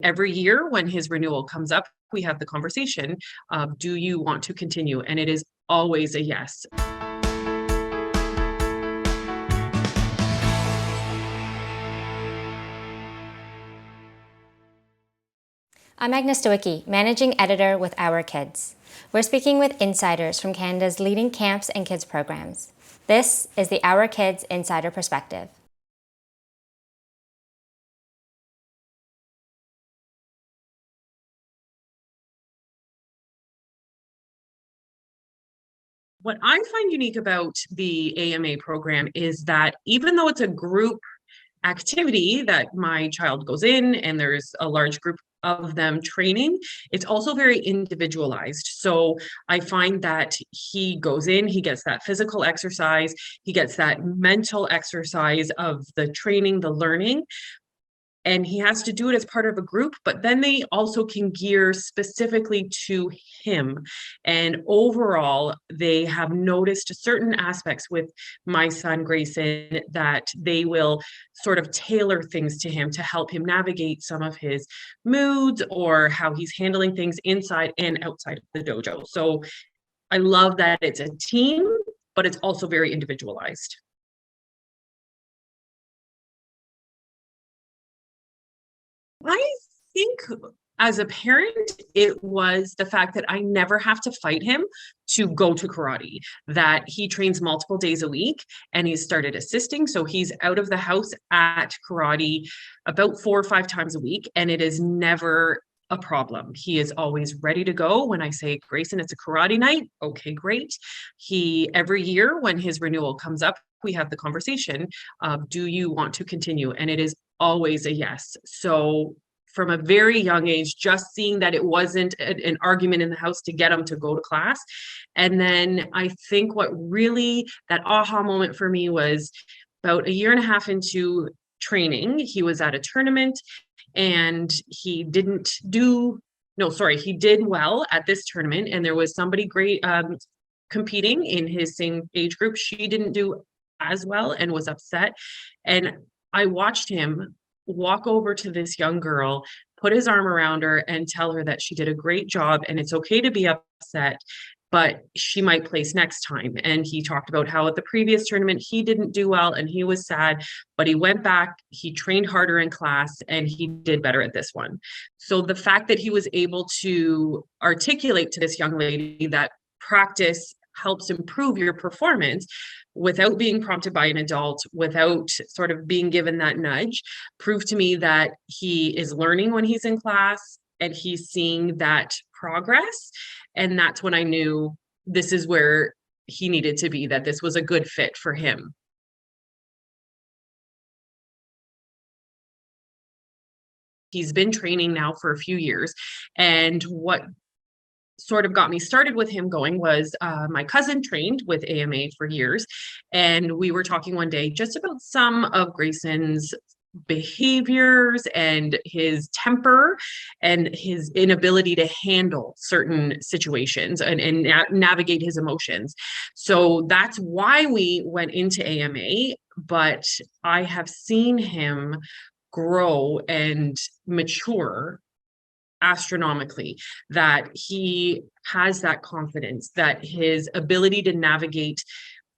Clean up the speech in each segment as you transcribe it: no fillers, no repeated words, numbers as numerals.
Every year when his renewal comes up, we have the conversation of, do you want to continue? And it is always a yes. I'm Agnes Stowicki, Managing Editor with Our Kids. We're speaking with insiders from Canada's leading camps and kids programs. This is the Our Kids Insider Perspective. What I find unique about the AMA program is that even though it's a group activity that my child goes in and there's a large group of them training, it's also very individualized. So I find that he goes in, he gets that physical exercise, he gets that mental exercise of the training, the learning, and he has to do it as part of a group, but then they also can gear specifically to him. And overall, they have noticed certain aspects with my son Grayson that they will sort of tailor things to him to help him navigate some of his moods or how he's handling things inside and outside of the dojo. So I love that it's a team, but it's also very individualized. I think as a parent, it was the fact that I never have to fight him to go to karate, that he trains multiple days a week and he's started assisting. So he's out of the house at karate about 4 or 5 times a week, and it is never a problem. He is always ready to go. When I say, Grayson, it's a karate night. Okay, great. Every year when his renewal comes up, we have the conversation of, do you want to continue? And it is always a yes. So from a very young age, just seeing that it wasn't an argument in the house to get him to go to class. And then I think what really that aha moment for me was about 1.5 years into training. He was at a tournament and he did well at this tournament. And there was somebody great competing in his same age group. She didn't do as well and was upset. And I watched him walk over to this young girl, put his arm around her and tell her that she did a great job and it's okay to be upset, but she might place next time. And he talked about how at the previous tournament, he didn't do well and he was sad, but he went back, he trained harder in class and he did better at this one. So the fact that he was able to articulate to this young lady that practice helps improve your performance without being prompted by an adult, without sort of being given that nudge, proved to me that he is learning when he's in class and he's seeing that progress. And that's when I knew this is where he needed to be, that this was a good fit for him. He's been training now for a few years. And what sort of got me started with him going was my cousin trained with AMA for years. And we were talking one day just about some of Grayson's behaviors and his temper and his inability to handle certain situations and navigate his emotions. So that's why we went into AMA, but I have seen him grow and mature astronomically, that he has that confidence, that his ability to navigate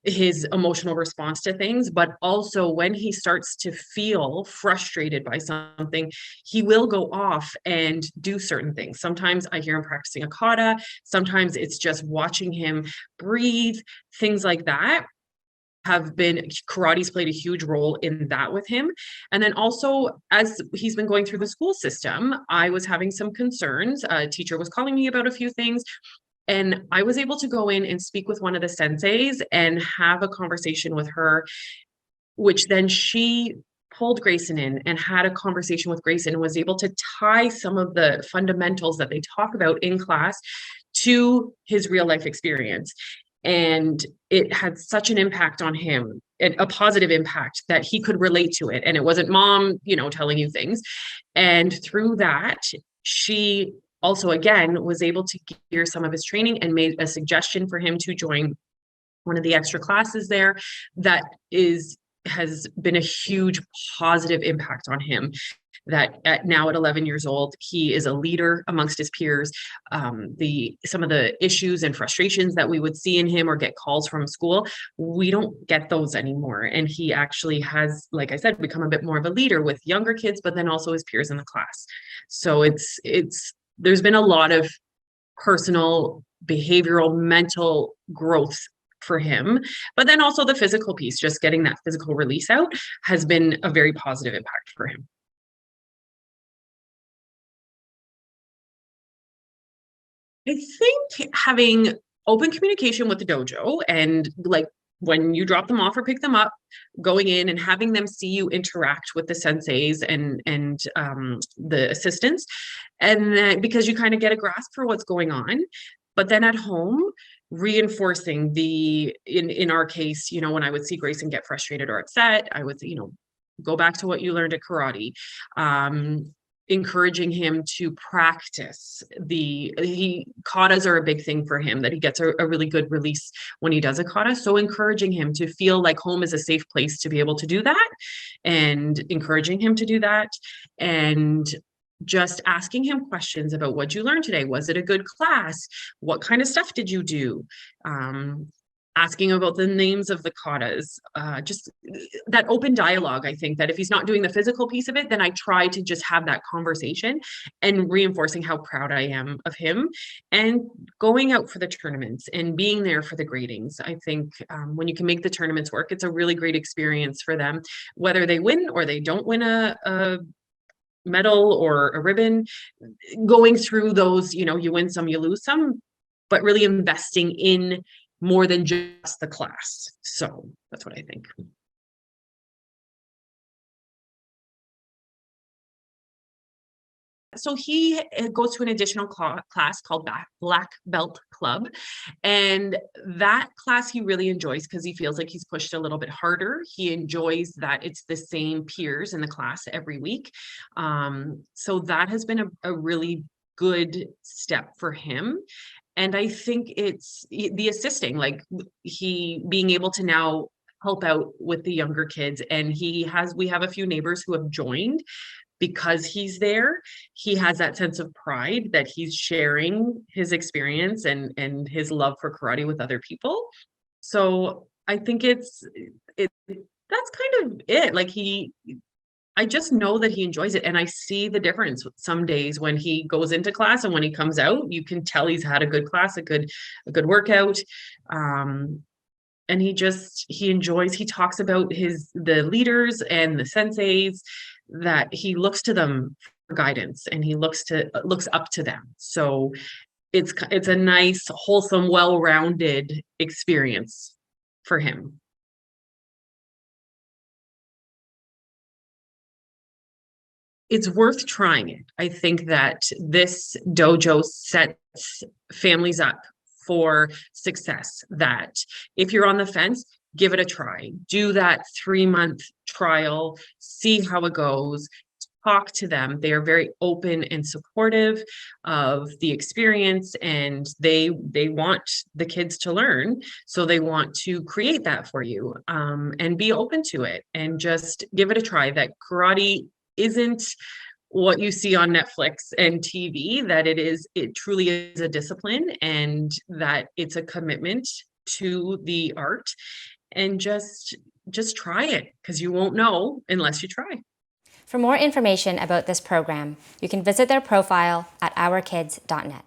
his emotional response to things, but also when he starts to feel frustrated by something, he will go off and do certain things. Sometimes I hear him practicing a kata, sometimes it's just watching him breathe, things like that. Karate's played a huge role in that with him. And then also, as he's been going through the school system, I was having some concerns. A teacher was calling me about a few things, and I was able to go in and speak with one of the senseis and have a conversation with her, which then she pulled Grayson in and had a conversation with Grayson and was able to tie some of the fundamentals that they talk about in class to his real life experience. And it had such an impact on him, a positive impact, that he could relate to it. And it wasn't mom, telling you things. And through that, she also, again, was able to gear some of his training and made a suggestion for him to join one of the extra classes there that has been a huge positive impact on him. that now at 11 years old, he is a leader amongst his peers. Some of the issues and frustrations that we would see in him or get calls from school, we don't get those anymore. And he actually has, like I said, become a bit more of a leader with younger kids, but then also his peers in the class. So there's been a lot of personal, behavioral, mental growth for him. But then also the physical piece, just getting that physical release out, has been a very positive impact for him. I think having open communication with the dojo, and like when you drop them off or pick them up, going in and having them see you interact with the senseis and the assistants, and then because you kind of get a grasp for what's going on. But then at home, reinforcing in our case, when I would see Grayson get frustrated or upset, I would, go back to what you learned at karate. Encouraging him to practice katas are a big thing for him, that he gets a really good release when he does a kata. So encouraging him to feel like home is a safe place to be able to do that, and encouraging him to do that, and just asking him questions about what you learned today. Was it a good class? What kind of stuff did you do? Asking about the names of the katas, just that open dialogue. I think that if he's not doing the physical piece of it, then I try to just have that conversation and reinforcing how proud I am of him, and going out for the tournaments and being there for the gradings. I think when you can make the tournaments work, it's a really great experience for them, whether they win or they don't win a medal or a ribbon. Going through those, you win some, you lose some, but really investing in more than just the class. So that's what I think. So he goes to an additional class called Black Belt Club. And that class he really enjoys because he feels like he's pushed a little bit harder. He enjoys that it's the same peers in the class every week. So that has been a really good step for him. And I think it's the assisting, like he being able to now help out with the younger kids. And we have a few neighbors who have joined because he's there. He has that sense of pride that he's sharing his experience and his love for karate with other people. So I think that's kind of it. Like I just know that he enjoys it, and I see the difference some days when he goes into class and when he comes out. You can tell he's had a good class, a good workout. And he enjoys. He talks about the leaders and the senseis, that he looks to them for guidance, and he looks up to them. So it's a nice, wholesome, well-rounded experience for him. It's worth trying it. I think that this dojo sets families up for success, that if you're on the fence, give it a try. Do that 3-month trial, see how it goes, talk to them. They are very open and supportive of the experience, and they want the kids to learn. So they want to create that for you, and be open to it, and just give it a try. That karate isn't what you see on Netflix and TV, that it truly is a discipline, and that it's a commitment to the art. And just try it, because you won't know unless you try. For more information about this program, you can visit their profile at OurKids.net.